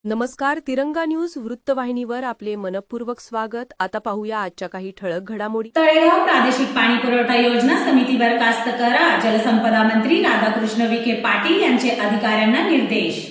नमस्कार. तिरंगा न्यूज वृत्तवाहिनीवर आपले मनपूर्वक स्वागत. आता पाहूया आजच्या काही ठळक घडामोडी. तळेगाव प्रादेशिक पाणी पुरवठा योजना समिती बरखास्त करा. जलसंपदा मंत्री राधाकृष्ण विखे पाटील यांचे अधिकाऱ्यांना निर्देश.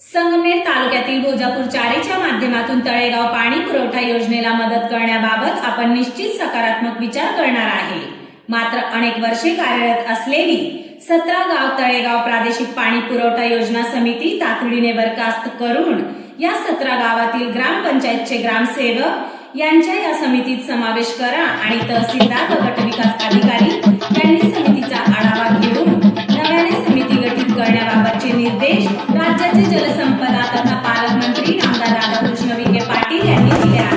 संगमनेर तालुक्यातील भोजापूर चारेच्या माध्यमातून तळेगाव पाणी पुरवठा योजनेला मदत करण्याबाबत आपण निश्चित सकारात्मक विचार करणार आहे. मात्र अनेक वर्षे कार्यरत असलेली 17 गाव तळेगाव प्रादेशिक पाणी पुरवठा योजना समिती तातडीने बरखास्त करून या 17 गावातील ग्रामपंचायतचे ग्रामसेवक यांच्या या समितीत समावेश करा आणि तहसीलदार व गटविकास अधिकारी यांनी समितीचा आढावा घेऊन नव्याने समिती गठीत करण्याबाबतचे निर्देश राज्याचे जलसंपदा तथा पालकमंत्री आमदार राधाकृष्ण विखे पाटील यांनी दिले आहेत.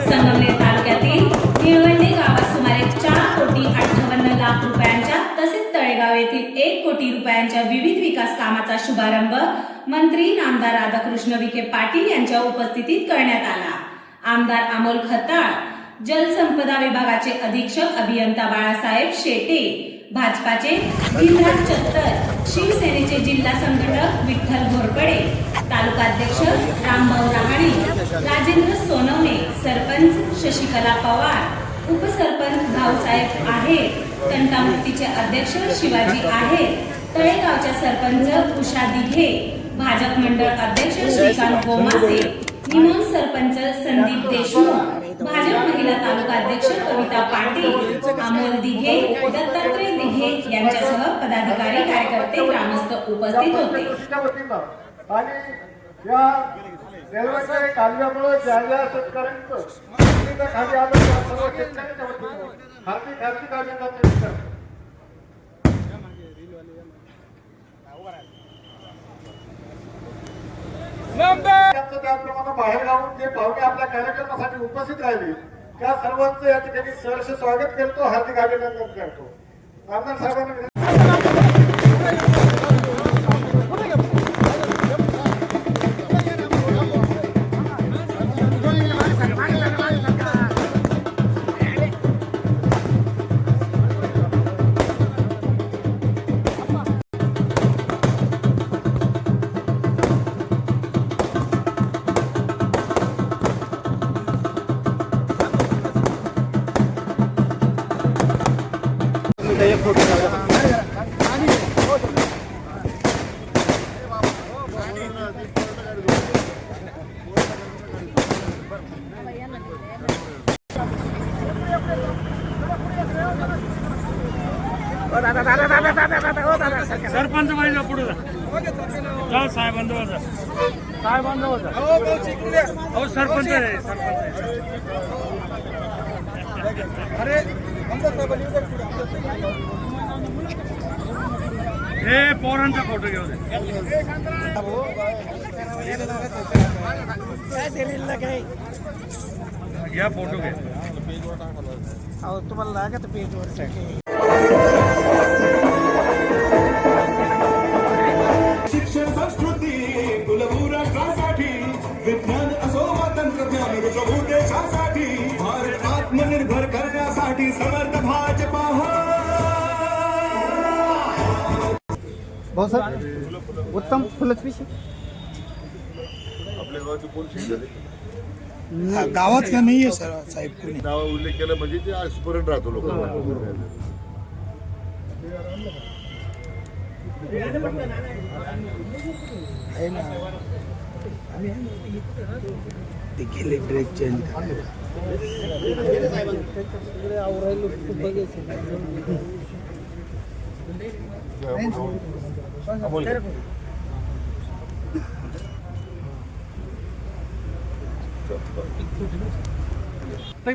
संगमनेर तालुक्यातील निळवंडे गावात सुमारे 4,58 लाख रुपयांच्या तसेच तळेगाव येथील 1 कोटी रुपयांच्या विविध विकास कामाचा शुभारंभ मंत्री आमदार राधाकृष्ण विखे पाटील यांच्या उपस्थितीत करण्यात आला. आमदार अमोल खताळ, जलसंपदा विभागाचे अधीक्षक अभियंता बाळासाहेब शेटे, भाजपाचे भीमराज चत्तर, शिवसेनेचे जिल्हा संघटक विठ्ठल घोरपडे, तालुकाध्यक्ष रामभाऊ रहाणे, राजेंद्र सोनवणे, सरपंच शशिकला पवार, उपसरपंच भाऊसाहेब आहेत, तंटामुक्तीचे अध्यक्ष शिवाजी आहेत, तळेगावच्या सरपंच उषा दिघे, भाजप मंडळ अध्यक्ष श्रीकांत गोमासे, निमोन सरपंच संदीप देशमुख, भाजप महिला तालुकाध्यक्ष कविता पाटील, अमोल दिघे, दत्तात्रय दिघे यांच्यासह पदाधिकारी कार्यकर्ते ग्रामस्थ उपस्थित होते. आणि या रेल्वेच्या कालव्यामुळे ज्या ज्या शेतकऱ्यांचं खाली आलं त्या सर्व शेतकऱ्यांच्या वतीनं हार्दिक अभिनंदन करतो. त्याचप्रमाणे बाहेर गावून जे पाहुणे आपल्या कार्यक्रमासाठी उपस्थित राहिले त्या सर्वांचं या ठिकाणी सहर्ष स्वागत करतो, हार्दिक अभिनंदन करतो. आमदार साहेबांनी सरपंच पाहिजे पुढे जा साहेबांजवळ जा साहेबांजवळ जा हो सरपंच आहे अरे हे पोरांचा फोटो घेऊ दे घ्या फोटो घ्या तुम्हाला लागत पेजवर शिक्षण संस्कृती कुलभूराष्ट्रासाठी विज्ञान असो वा तंत्रज्ञान रुजवू देशासाठी भारत आत्मनिर्भर करण्यासाठी समर्थ भाजपा. भाऊसाहेब उत्तम फुलच विषय आपल्या गावाचे कोण शिकले गावात का नाहीये सर साहेब कोणी नाव उल्लेख केला म्हणजे ते आजपर्यंत राहतो लोकांना. आहे ना ते गेले ड्रेस चेंज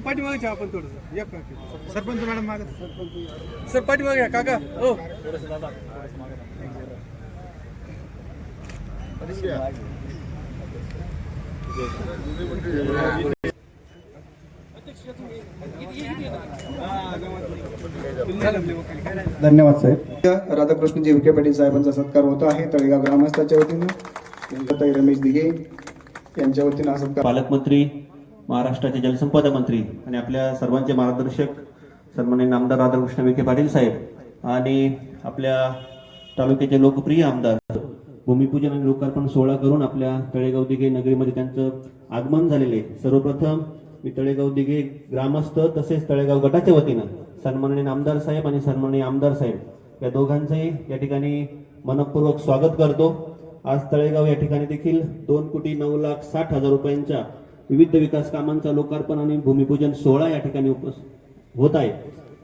पाठीमागे आपण थोडं या सरपंच मॅडम मागत सर पाठीमागे या काका हो धन्यवाद साहेब. राधाकृष्णजी विखे पाटील साहेबांचा सत्कार होतो आहे तळेगाव ग्रामस्थाच्या वतीनं. रमेश दिघे यांच्या वतीनं हा सत्कार. पालकमंत्री, महाराष्ट्राचे जलसंपदा मंत्री आणि आपल्या सर्वांचे मार्गदर्शक सन्माननीय आमदार राधाकृष्ण विखे पाटील साहेब आणि आपल्या तालुक्याचे लोकप्रिय आमदार भूमिपूजन आणि लोकार्पण सोहळा करून आपल्या तळेगाव दिघे नगरीमध्ये त्यांचं आगमन झालेले आहे. सर्वप्रथम मी तळेगाव दिघे ग्रामस्थ तसेच तळेगाव गटाच्या वतीनं सन्माननीय नामदार साहेब आणि सन्माननीय आमदार साहेब या दोघांचंही या ठिकाणी मनपूर्वक स्वागत करतो. आज तळेगाव या ठिकाणी देखील 2,09,60,000 रुपयांच्या विविध विकास कामांचा लोकार्पण आणि भूमिपूजन सोहळा या ठिकाणी होत आहे.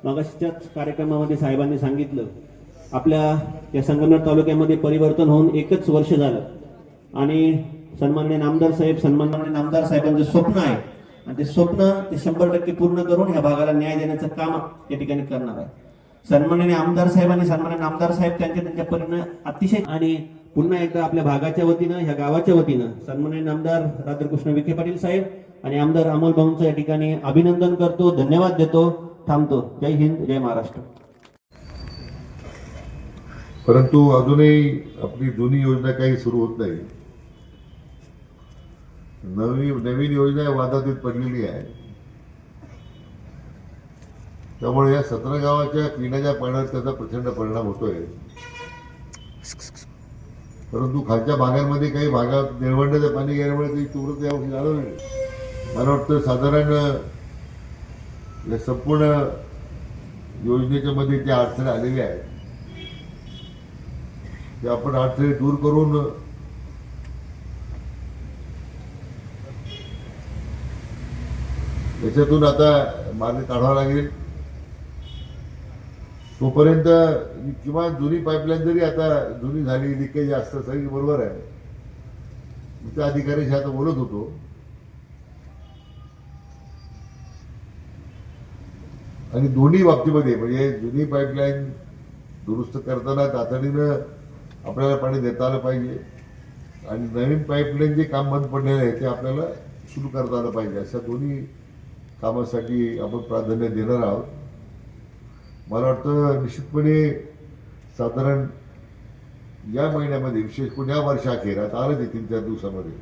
मागाशीच्याच कार्यक्रमामध्ये साहेबांनी सांगितलं आपल्या या संगमनेर तालुक्यामध्ये परिवर्तन होऊन 1च वर्ष झालं आणि सन्माननीय नामदार साहेबांचं स्वप्न आहे आणि ते स्वप्न ते 100% पूर्ण करून ह्या भागाला न्याय देण्याचं काम या ठिकाणी करणार आहे. सन्माननीय आमदार साहेब आणि सन्माननीय नामदार साहेब त्यांच्या परीने अतिशय आणि पुन्हा एकदा आपल्या भागाच्या वतीनं ह्या गावाच्या वतीनं सन्माननीय नामदार राधाकृष्ण विखे पाटील साहेब आणि आमदार अमोल भाऊंचं या ठिकाणी अभिनंदन करतो, धन्यवाद देतो, थांबतो. जय हिंद, जय महाराष्ट्र. परंतु अजूनही आपली जुनी योजना काही सुरू होत नाही. नवीन योजना वादातीत पडलेली आहे. त्यामुळे या 17 गावाच्या पिण्याच्या पाण्यावर त्याचा प्रचंड परिणाम होतोय. परंतु खालच्या भागांमध्ये काही भागात निळवंड्याचं पाणी गेल्यामुळे काही तीव्रता यावर्षी जाणवली नाही. मला वाटतं साधारण या संपूर्ण योजनेच्या मध्ये ज्या अडचणी आलेल्या आहेत त्या आपण अडचणी दूर करून त्याच्यातून आता मार्ग काढावा लागेल. तोपर्यंत किंवा जुनी पाईपलाईन जरी आता जुनी झाली, लिकेज असतं सगळी बरोबर आहे. त्या अधिकाऱ्याशी आता बोलत होतो. आणि दोन्ही बाबतीमध्ये म्हणजे जुनी पाईपलाईन दुरुस्त करताना तातडीनं आपल्याला पाणी देता आलं पाहिजे आणि नवीन पाईपलाईन जे काम बंद पडलेलं आहे ते आपल्याला सुरू करता आलं पाहिजे. अशा दोन्ही कामासाठी आपण प्राधान्य देणार आहोत. मला वाटतं निश्चितपणे साधारण या महिन्यामध्ये विशेष करून या वर्षाखेर आता आलं ते 3-4 दिवसामध्ये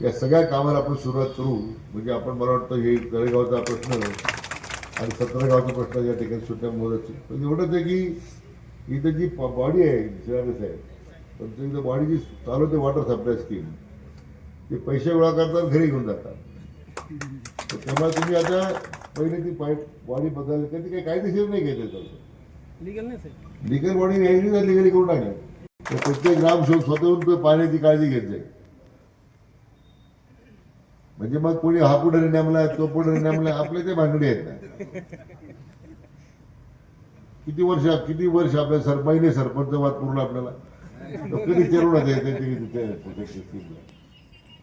या सगळ्या कामाला आपण सुरुवात करू. म्हणजे आपण मला वाटतं हे तळेगावचा प्रश्न आणि 17 गावचा प्रश्न या ठिकाणी सुद्धा मोदत. पण एवढंच आहे की इथं जी बॉडी आहे शिरागस आहे पण इथं बॉडी जी चालवते वॉटर सप्लाय स्कीम ते पैसे गोळा करतात घरी घेऊन जातात. त्यामुळे तुम्ही आता पहिले ती पाईप बॉडी बदलली तर ती काही कायदेशीर नाही घेतली. लिगल बॉडी घ्यायची तर लिगली करून टाकल्या. तर प्रत्येक ग्रामसेवक स्वतःहून पाण्याची काळजी घेत जाईल. म्हणजे मग कोणी हा पुढे नेमला तो पुढे नेमला आपल्या ते भानगडी आहेत ना. किती वर्ष आपल्या पहिले सरपंच वाद पूर्ण आपल्याला कधी चेरून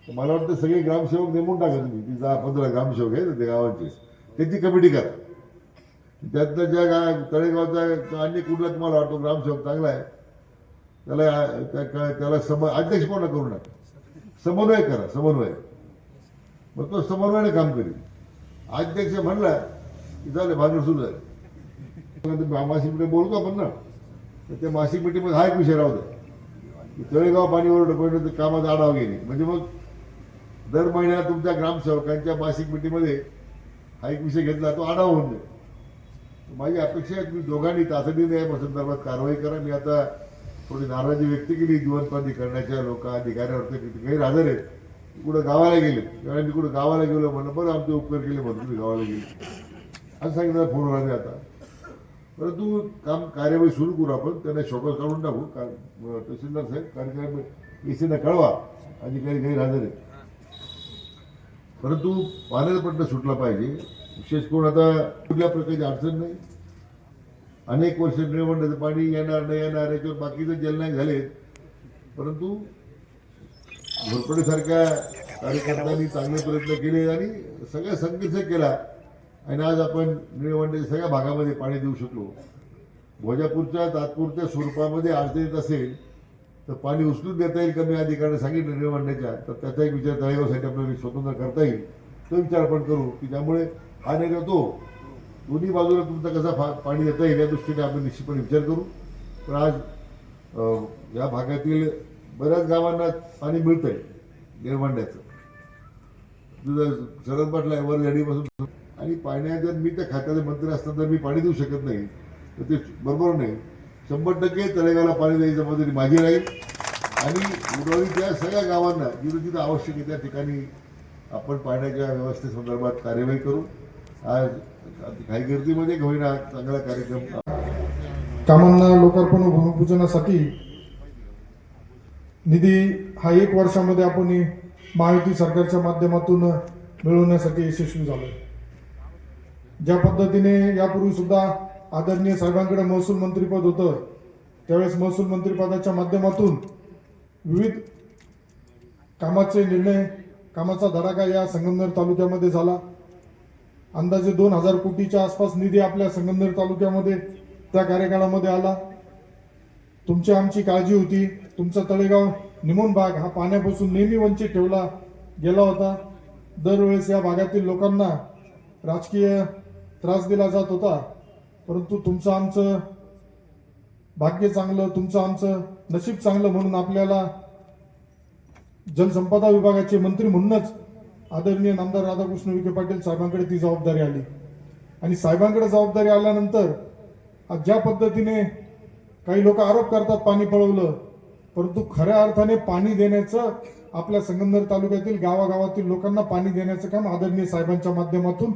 मला वाटतं सगळे ग्रामसेवक नेमून टाका तुम्ही. ती 10-15 ग्रामसेवक आहेत ते गावाचे त्यांची कमिटी करा. त्यातनं ज्या तळेगावचा अन्य कुठला तुम्हाला वाटतो ग्रामसेवक चांगला आहे त्याला अध्यक्ष कोणा करू नका, समन्वय करा. समन्वय मग तो समन्वयाने काम करेल. अध्यक्ष म्हणला की झाले भांडण सुरू झाले. मासिक मिटिंग बोलतो आपण ना तर त्या मासिक मिटिंगमध्ये हा एक विषय राहू द्या की तळेगाव पाणीवर कामाचा आढावा घेणे. म्हणजे मग दर महिन्याला तुमच्या ग्रामसेवकांच्या मासिक मिटिंगमध्ये हा एक विषय घेतला तो आढावा होऊन जाईल. माझी अपेक्षा आहे तुम्ही दोघांनी तातडीने या संदर्भात कारवाई करा. मी आता थोडी नाराजी व्यक्त केली जीवन प्राधिकरणाच्या अधिकाऱ्यावरती गैर हजर आहेत. कुठं गावाला गेले त्यावेळेला मी कुठं गावाला गेलो म्हणलं बरं आमचे उपकार केले म्हणून तुम्ही गावाला गेले असं सांगितलं फोनवर आले. आता परंतु कार्यवाही सुरू करू आपण. त्यांना शोकस काढून टाकू. तहसीलदार साहेब कार्यक्रम एसीना कळवा अधिकारी गैर हजर आहेत. परंतु पाण्याचा प्रश्न सुटला पाहिजे. विशेष करून आता कुठल्या प्रकारची अडचण नाही. अनेक वर्ष निळवंड्याचं पाणी येणार नाही येणार याच्यावर बाकीचे जलनायक झालेत. परंतु घोरपडेसारख्या कार्यकर्त्यांनी चांगले प्रयत्न केले आणि सगळ्या संघर्ष केला आणि आज आपण निळवंड्याच्या सगळ्या भागामध्ये पाणी देऊ शकलो. भोजापूरच्या तात्पुरत्या स्वरूपामध्ये अडचण येत असेल तर पाणी उचलून देता येईल कमी अधिकाऱ्यांनी सांगितलं निळवंड्याच्या तर त्याचा एक विचार तळेगावसाठी आपल्याला स्वतंत्र करता येईल. तो विचार आपण करू की त्यामुळे हा नाही तो दोन्ही बाजूला तुमचा कसा पाणी देता येईल या दृष्टीने आपण निश्चितपणे विचार करू. पण आज या भागातील बऱ्याच गावांना पाणी मिळतं आहे निळवंड्याचं. शरद पाटला वर गाडीपासून आणि पाण्याच्या मी त्या खात्याचे मंत्री असताना मी पाणी देऊ शकत नाही तर ते बरोबर नाही. 100% तळेगावला पाणी द्यायची जबाबदारी माझी राहील आणि उडवणीच्या सगळ्या गावांना जिथं जिथं आवश्यक आहे त्या ठिकाणी आपण पाण्याच्या व्यवस्थेसंदर्भात कार्यवाही करू. आज काही गर्दीमध्ये होईना चांगला कार्यक्रम कामांना लोकार्पण व भूमिपूजनासाठी निधी हा 1 वर्षामध्ये आपण महायुती सरकारच्या माध्यमातून मिळवण्यासाठी यशस्वी झालोय. ज्या पद्धतीने यापूर्वी सुद्धा आदरणीय साहेबांकडे महसूल मंत्रीपद होतं, त्यावेळेस महसूल मंत्रिपदाच्या माध्यमातून विविध कामाचे निर्णय, कामाचा धडाका या संगमनेर तालुक्यामध्ये झाला. अंदाजे 2000 कोटीच्या आसपास निधी आपल्या संगमनेर तालुक्यामध्ये त्या कार्यकाळामध्ये आला. तुमची आमची काळजी होती. तुमचा तळेगाव निमोन भाग हा पाण्यापासून नेहमी वंचित ठेवला गेला होता. दरवेळेस या भागातील लोकांना राजकीय त्रास दिला जात होता, परंतु तुमचं आमचं भाग्य चांगलं, तुमचं आमचं नशीब चांगलं म्हणून आपल्याला जलसंपदा विभागाचे मंत्री म्हणूनच आदरणीय नामदार राधाकृष्ण विखे पाटील साहेबांकडे ती जबाबदारी आली. आणि साहेबांकडे जबाबदारी आल्यानंतर आज ज्या पद्धतीने काही लोक आरोप करतात पाणी पळवलं, परंतु खऱ्या अर्थाने पाणी देण्याचं आपल्या संगमनेर तालुक्यातील गावागावातील लोकांना पाणी देण्याचं काम आदरणीय साहेबांच्या माध्यमातून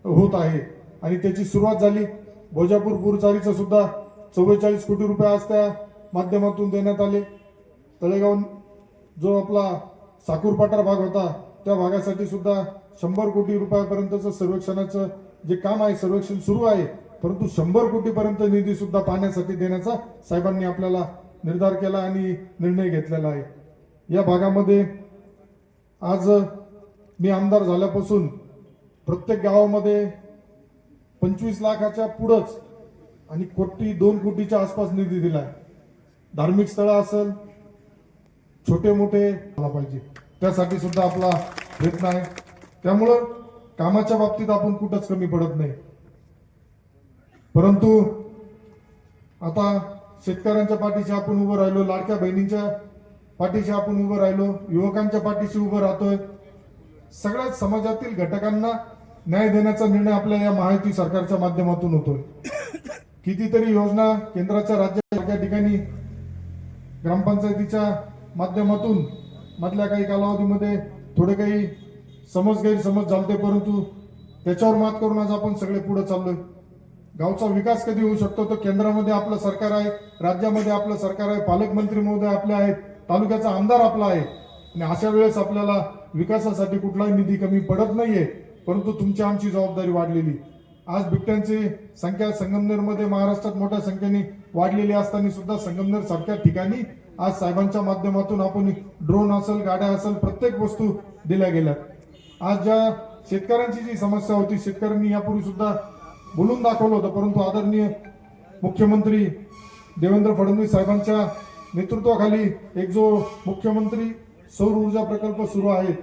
होत आहे. आणि त्याची सुरुवात झाली. भोजापूर पूरचारीचं सुद्धा 44 कोटी रुपये आज त्या माध्यमातून देण्यात आले. तळेगाव जो आपला साकूरपाटा भाग होता त्या भागासाठी सुद्धा 100 कोटी रुपयापर्यंतचं सर्वेक्षणाचं जे काम आहे, सर्वेक्षण सुरू आहे, परंतु 100 कोटीपर्यंत निधी सुद्धा पाण्यासाठी देण्याचा साहेबांनी आपल्याला निर्धार केला आणि निर्णय घेतलेला आहे. या भागामध्ये आज मी आमदार झाल्यापासून प्रत्येक गावामध्ये 25 लाखाच्या पुढंच आणि 2 कोटीच्या आसपास निधी दिलाय. धार्मिक स्थळं असेल, छोटे मोठे पाहिजे त्यासाठी सुद्धा आपला प्रयत्न आहे. त्यामुळं कामाच्या बाबतीत आपण कुठंच कमी पडत नाही. परंतु आता शेतकऱ्यांच्या पाठीशी आपण उभं राहिलो, लाडक्या बहिणींच्या पाठीशी आपण उभं राहिलो, युवकांच्या पाठीशी उभं राहतोय. सगळ्याच समाजातील घटकांना न्याय देण्याचा निर्णय आपल्या या महायुती सरकारच्या माध्यमातून होतोय. कितीतरी योजना केंद्राच्या राज्याच्या ठिकाणी ग्रामपंचायतीच्या माध्यमातून मधल्या काही कालावधीमध्ये थोडे काही गैरसमज झालते, परंतु त्याच्यावर मात करून आज आपण सगळे पुढे चाललोय. गावचा विकास कधी होऊ शकतो तर केंद्रामध्ये आपलं सरकार आहे, राज्यामध्ये आपलं सरकार आहे, पालकमंत्री महोदय आपले आहेत, तालुक्याचा आमदार आपला आहे. आणि अशा वेळेस आपल्याला विकासासाठी कुठलाही निधी कमी पडत नाहीये. परंतु तुमची आमची जबाबदारी वाढलेली. आज बिबट्यांची संख्या संगमनेरमध्ये महाराष्ट्रात मोठ्या संख्येने वाढलेली असताना सुद्धा संगमनेर सारख्या ठिकाणी आज साहेबांच्या माध्यमातून आपण ड्रोन असेल, गाड्या असेल, प्रत्येक वस्तू दिल्या गेल्या. आज ज्या शेतकऱ्यांची जी समस्या होती, शेतकऱ्यांनी यापूर्वी सुद्धा बोलून दाखवलं होतं, परंतु आदरणीय मुख्यमंत्री देवेंद्र फडणवीस साहेबांच्या नेतृत्वाखाली एक जो मुख्यमंत्री सौर ऊर्जा प्रकल्प सुरू आहे,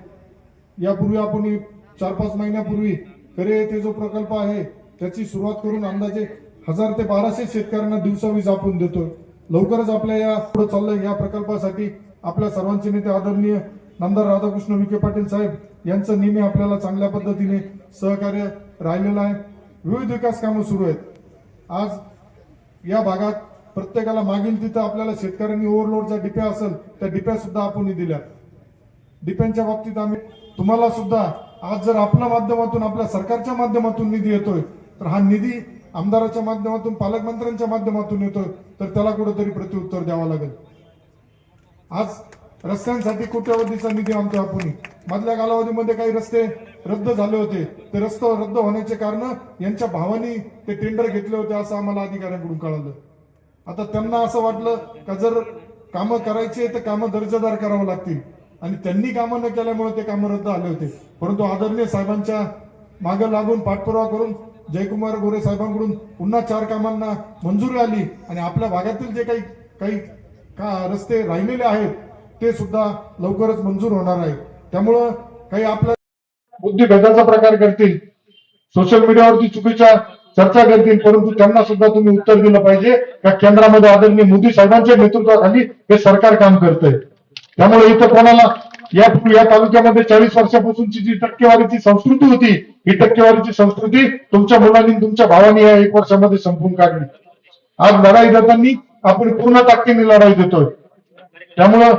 यापूर्वी आपण 4-5 महिन्यापूर्वी करे येथे जो प्रकल्प आहे त्याची सुरुवात करून अंदाजे 1000 ते 1200 शेतकऱ्यांना दिवसावीज आपण देतोय. लवकरच आपल्या या पुढे चाललंय. या प्रकल्पासाठी आपल्या सर्वांचे नेते आदरणीय नामदार राधाकृष्ण विखे पाटील साहेब यांचं नेहमी आपल्याला चांगल्या पद्धतीने सहकार्य राहिलेलं आहे. विविध विकास कामं सुरू आहेत. आज या भागात प्रत्येकाला मागील तिथं आपल्याला शेतकऱ्यांनी ओव्हरलोडच्या डिप्या असेल त्या डिप्या सुद्धा आपण दिल्या. डिप्यांच्या बाबतीत आम्ही तुम्हाला सुद्धा आज जर आपल्या माध्यमातून, आपल्या सरकारच्या माध्यमातून निधी येतोय तर हा निधी आमदाराच्या माध्यमातून, पालकमंत्र्यांच्या माध्यमातून येतोय तर त्याला कुठेतरी प्रत्युत्तर द्यावं लागेल. आज रस्त्यांसाठी कोट्यवधीचा निधी आणतोय आपण. मधल्या कालावधीमध्ये काही रस्ते रद्द झाले होते, ते रस्ते रद्द होण्याचे कारण यांच्या भावानी ते टेंडर घेतले होते असं आम्हाला अधिकाऱ्यांकडून कळालं. आता त्यांना असं वाटलं का जर कामं करायची तर कामं दर्जेदार करावं लागतील आणि त्यांनी कामं न केल्यामुळे ते कामं रद्द झाले होते. परंतु आदरणीय साहेबांच्या मागे लागून पाठपुरावा करून जयकुमार गोरे साहेबांकडून पुन्हा 4 कामांना मंजुरी आली आणि आपल्या भागातील जे काही रस्ते राहिलेले आहेत ते सुद्धा लवकरच मंजूर होणार आहे. त्यामुळं काही आपल्या बुद्धिभेदाचा प्रकार करतील, सोशल मीडियावरती चुकीच्या चर्चा करतील, परंतु त्यांना सुद्धा तुम्ही उत्तर दिलं पाहिजे का केंद्रामध्ये आदरणीय मोदी साहेबांच्या नेतृत्वाखाली हे सरकार काम करतंय. त्यामुळे इथं कोणाला या तालुक्यामध्ये 40 वर्षापासूनची जी टक्केवारीची संस्कृती होती, ही टक्केवारीची संस्कृती तुमच्या मुलांनी, तुमच्या भावांनी या 1 वर्षामध्ये संपून काढली. आज लढाई देताना आपण पूर्ण ताकदीने लढाई देतोय. त्यामुळं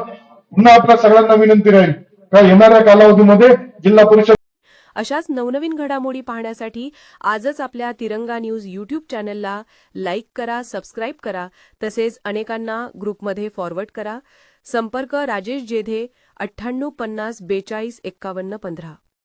पुन्हा आपल्या सगळ्यांना विनंती राहील का येणाऱ्या कालावधीमध्ये जिल्हा परिषद अशाच नवनवीन घडामोडी पाहण्यासाठी आजच आपल्या तिरंगा न्यूज यूट्यूब चॅनलला लाईक करा, सबस्क्राईब करा, तसेच अनेकांना ग्रुपमध्ये फॉरवर्ड करा. संपर्क राजेश जेधे 98 50 42 51 15.